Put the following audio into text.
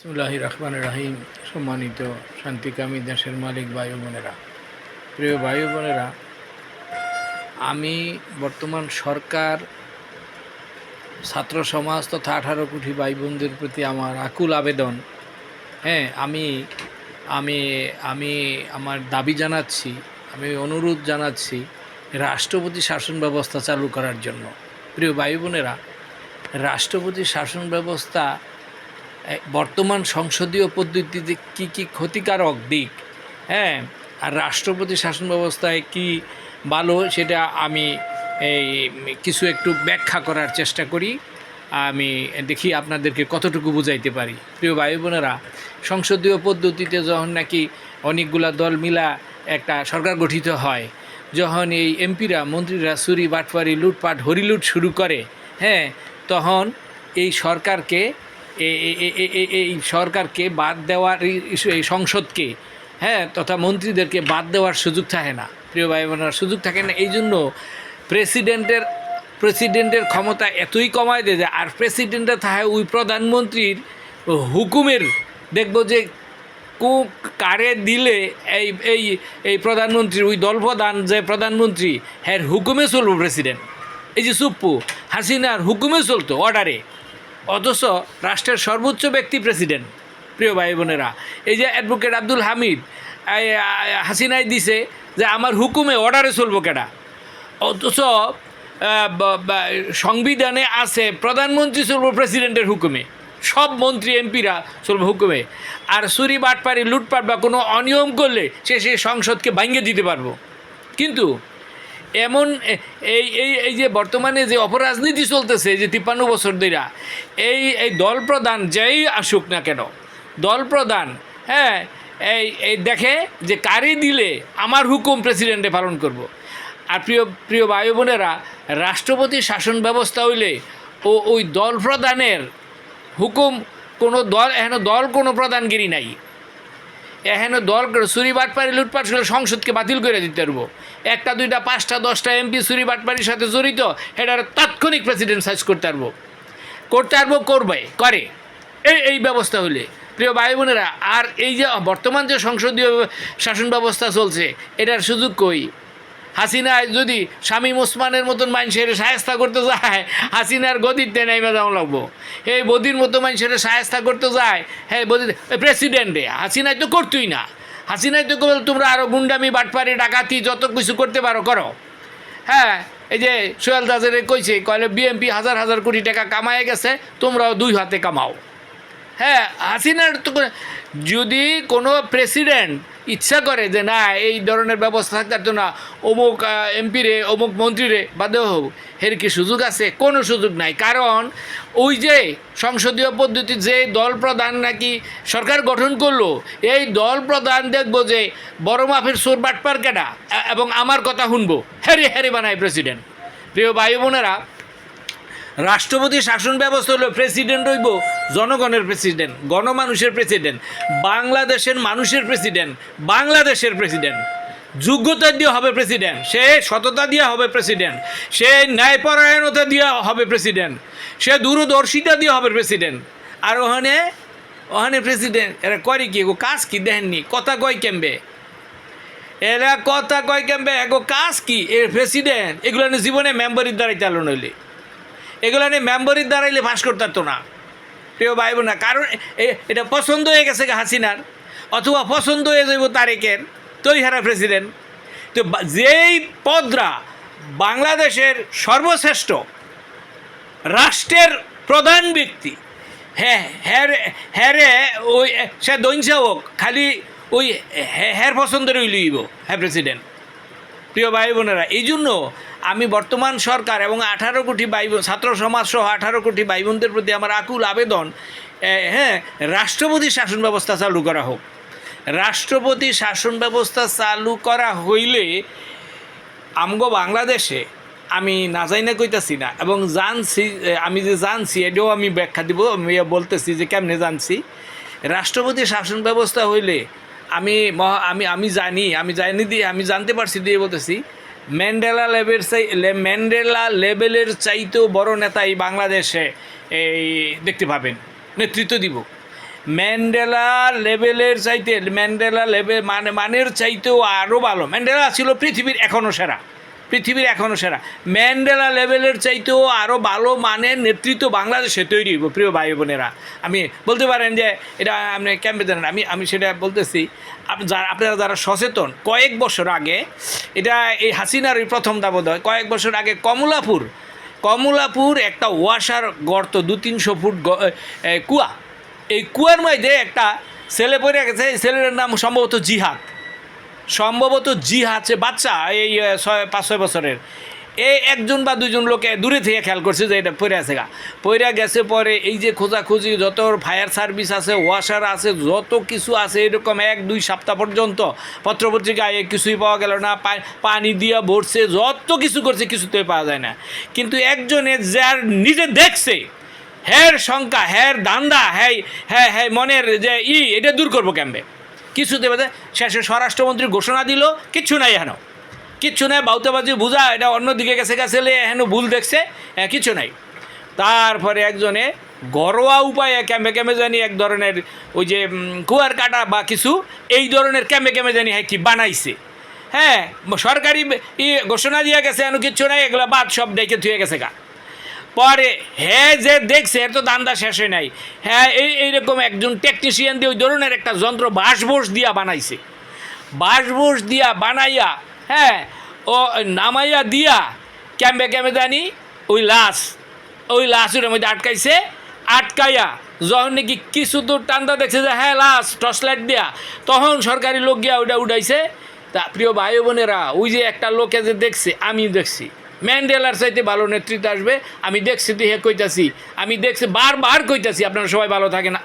বিসমিল্লাহির রহমানির রহিম। সম্মানিত শান্তিকামী দেশের মালিক ভাই বোনেরা, প্রিয় ভাই বোনেরা, আমি বর্তমান সরকার, ছাত্র সমাজ তথা 18 কোটি ভাই বোনদের প্রতি আমার আকুল আবেদন। আমি আমি আমি আমার দাবি জানাচ্ছি, আমি অনুরোধ জানাচ্ছি রাষ্ট্রপতি শাসন ব্যবস্থা চালু করার জন্য। প্রিয় ভাই বোনেরা, রাষ্ট্রপতি শাসন ব্যবস্থা বর্তমান সংসদীয় পদ্ধতিতে কি কি ক্ষতিকারক দিক, আর রাষ্ট্রপতি শাসন ব্যবস্থায় কি ভালো, সেটা আমি এই কিছু একটু ব্যাখ্যা করার চেষ্টা করি। আমি দেখি আপনাদেরকে কতটুকু বুঝাইতে পারি। প্রিয় ভাই বোনেরা, সংসদীয় পদ্ধতিতে যখন নাকি অনেকগুলা দল মিলা একটা সরকার গঠিত হয়, যখন এই এমপিরা মন্ত্রীরা চুরি বাটপারি লুটপাট হরিলুট শুরু করে, তখন এই সরকারকে এই সরকারকে বাদ দেওয়ার, এই সংসদকে তথা মন্ত্রীদেরকে বাদ দেওয়ার সুযোগ থাকে না। প্রিয় ভাই বোনেরা, সুযোগ থাকে না। এই জন্য প্রেসিডেন্টের ক্ষমতা এতই কমায় দেয় যে, আর প্রেসিডেন্টের থাকে ওই প্রধানমন্ত্রীর হুকুমের, দেখব যে কারে দিলে এই এই এই প্রধানমন্ত্রী, ওই দলপ্রধান যে প্রধানমন্ত্রী, হ্যাঁ হুকুমে চলবো প্রেসিডেন্ট। এই যে সুপ্পু হাসিনার হুকুমে চলতো, অর্ডারে, অথচ রাষ্ট্রের সর্বোচ্চ ব্যক্তি প্রেসিডেন্ট। প্রিয় ভাই বোনেরা, এই যে অ্যাডভোকেট আব্দুল হামিদ হাসিনাই দিছে যে আমার হুকুমে অর্ডারে চলবো কেডা, অথচ সংবিধানে আছে প্রধানমন্ত্রী চলবো প্রেসিডেন্টের হুকুমে, সব মন্ত্রী এমপিরা চলবে হুকুমে। আর চুরি বাটপারি লুটপাট বা কোনো অনিয়ম করলে সে সংসদকে ভাঙিয়ে দিতে পারবো। কিন্তু এমন এই যে বর্তমানে যে অপরাজনীতি চলতেছে, যে 53 বছর ধরে, এই দল প্রধান যেই আসুক না কেন, দল প্রধান এই দেখে যে কারে দিলে আমার হুকুম প্রেসিডেন্টে পালন করব। আর প্রিয় ভাই বোনেরা, রাষ্ট্রপতি শাসন ব্যবস্থা হইলে ওই দল প্রধানের হুকুম, কোনো দল দল কোনো প্রধানগিরি নাই, দল চুরি বাটপারি লুটপাট করে সংসদকে বাতিল করে দিতে পারবো। 1টা 2টা 5টা 10টা এমপি চুরি বাটপারির সাথে জড়িত, এটার তাৎক্ষণিক প্রেসিডেন্ট সাইজ করতে পারবো, করে এই ব্যবস্থা হলে। প্রিয় ভাই বোনেরা, আর এই যে বর্তমান যে সংসদীয় শাসন ব্যবস্থা চলছে, এটার সুযোগ কই? হাসিনা যদি শামীম ওসমানের মতন মানুষের সায়স্তা করতে যায়, হাসিনার গদিতে নেমে যাওয়া লাগবো। এই বদির মতো মানুষের সায়স্তা করতে যায়, প্রেসিডেন্টে হাসিনাই তো করতোই না। হাসিনাই তো তোমরা আরও গুন্ডামি বাটপারি ডাকাতি যত কিছু করতে পারো করো। এই যে সোহেল দাসের কইছে, কলে বিএমপি হাজার হাজার কোটি টাকা কামায় গেছে, তোমরাও 2 হাতে কামাও। হাসিনার তো যদি কোনো প্রেসিডেন্ট ইচ্ছা করে যে না এই ধরনের ব্যবস্থা থাকতে না, অমুক এমপিরে অমুক মন্ত্রীরে বাদেও হোক, এর কি সুযোগ আছে? কোনো সুযোগ নাই। কারণ ওই যে সংসদীয় পদ্ধতি যে দল প্রধান নাকি সরকার গঠন করলো, এই দল প্রধান দেখবো যে বড় মাফের চোর বাটপার কেডা, এবং আমার কথা শুনবো, হ্যারে বানায় প্রেসিডেন্ট। প্রিয় ভাই বোনেরা, রাষ্ট্রপতি শাসন ব্যবস্থা হলো প্রেসিডেন্ট হইব জনগণের প্রেসিডেন্ট, গণমানুষের প্রেসিডেন্ট, বাংলাদেশের মানুষের প্রেসিডেন্ট, বাংলাদেশের প্রেসিডেন্ট। যোগ্যতা দিয়ে হবে প্রেসিডেন্ট, সে সততা দিয়ে হবে প্রেসিডেন্ট, সে ন্যায়পরায়ণতা দিয়ে হবে প্রেসিডেন্ট, সে দূরদর্শিতা দিয়ে হবে প্রেসিডেন্ট। আর ওখানে প্রেসিডেন্ট এরা করে কি, কাজ কি দেখেননি? কথা কয় কেমবে এরা, কথা কয় কেমবে, এগো কাজ কি? এর প্রেসিডেন্ট এগুলো জীবনে মেম্বারির দ্বারাই চালন হইলে, এগুলো নিয়ে মেম্বারির দ্বারাইলে পাস করতে পারতো না। প্রিয় ভাই বোন না, কারণ এটা পছন্দ হয়ে গেছে হাসিনার, অথবা পছন্দ হয়ে যাইব তারেকের, তোই হারা প্রেসিডেন্ট। তো যেই পদরা বাংলাদেশের সর্বশ্রেষ্ঠ রাষ্ট্রের প্রধান ব্যক্তি, হ্যাঁ ওই সে দৈনসা হোক, খালি ওই হ্যার পছন্দের ওই লইব প্রেসিডেন্ট। প্রিয় ভাই বোনেরা, এই জন্য আমি বর্তমান সরকার এবং 18 কোটি ভাই বোন, ছাত্র সমাজ সহ 18 কোটি ভাই বোনদের প্রতি আমার আকুল আবেদন, রাষ্ট্রপতি শাসন ব্যবস্থা চালু করা হোক। রাষ্ট্রপতি শাসন ব্যবস্থা চালু করা হইলে আমগো বাংলাদেশে, আমি না যাই না কইতাছি না, এবং জানছি, আমি যে জানছি এটাও আমি ব্যাখ্যা দিব, আমি বলতেছি যে কেমনে জানছি। রাষ্ট্রপতি শাসন ব্যবস্থা হইলে আমি জানতে পারছি দিয়ে বলতেছি, ম্যান্ডেলা লেভেলের চাইতেও বড় নেতা এই বাংলাদেশে এই দেখতে পাবেন, নেতৃত্ব দিব। ম্যান্ডেলা লেভেলের চাইতে ম্যান্ডেলা লেভেল মানের চাইতেও আরও ভালো। ম্যান্ডেলা ছিল পৃথিবীর এখনও সেরা, ম্যান্ডেলা লেভেলের চাইতেও আরও ভালো মানের নেতৃত্ব বাংলাদেশে তৈরি হইব। প্রিয় ভাই বোনেরা, আমি বলতে পারেন যে এটা আপনি ক্যাম্পে জানেন, আমি সেটা বলতেছি, আপনারা যারা সচেতন, কয়েক বছর আগে এটা এই হাসিনার এই প্রথম দাবদ হয়, কয়েক বছর আগে কমলাপুর একটা ওয়াসার গর্ত 200-300 ফুট কুয়া, এই কুয়ার মধ্যে একটা ছেলে পড়ে গেছে। এই ছেলের নাম সম্ভবত জিহাদ, সে বাচ্চা, এই 5-6 বছরের। এই একজন বা দুজন লোকে দূরে থেকে খেয়াল করছে যে এটা পড়ে গেছে। পরে এই যে খোঁজাখুঁজি, যত ফায়ার সার্ভিস আছে, ওয়াসার আছে, যত কিছু আছে, এরকম 1-2 সপ্তাহ পর্যন্ত পত্রপত্রিকায় কিছুই পাওয়া গেল না। পানি দিয়ে ভরছে, যত কিছু করছে, কিছুতেই পাওয়া যায় না। কিন্তু একজনে যার নিজে দেখছে, হ্যার শঙ্কা, হ্যার দান্দা, হ্যাঁ মনের যে এটা দূর করবো ক্যাম্পে, কিছু দেবে। শেষে স্বরাষ্ট্রমন্ত্রী ঘোষণা দিল, কিচ্ছু নাই, কিচ্ছু নাই, বাউতাবাজি বুঝা, এটা অন্যদিকে গেছে এহেন ভুল দেখছে, কিছু নাই। তারপরে একজনে ঘরোয়া উপায়ে ক্যাম্পে জানি এক ধরনের ওই যে কুয়ার কাটা বা কিছু এই ধরনের ক্যাম্পে জানি কি বানাইছে। হ্যাঁ, সরকারি ঘোষণা দিয়ে গেছে, কিচ্ছু নাই, এগুলো বাদ, সব ডেকে থুয়ে গেছে পরে যে দেখছে এর তো দান্দা শেষে নাই। এইরকম একজন টেকনিশিয়ান দিয়ে ওই ধরনের একটা যন্ত্র বাঁশবোস দিয়া বানাইয়া ও নামাইয়া দিয়া ক্যাম্পে জানি ওই লাশের মধ্যে আটকাইয়া যখন নাকি কিছু দূর টান্দা দেখছে যে লাশ টর্চ লাইট দিয়া, তখন সরকারি লোক গিয়া ওইটা উঠাইছে। তা প্রিয় ভাই বোনেরা, ওই যে একটা লোকে যে দেখছে, আমি দেখছি ম্যান্ডেলার চাইতে ভালো নেতৃত্ব আসবে। আমি দেখছি, বারবার কইতাছি। আপনারা সবাই ভালো থাকেন।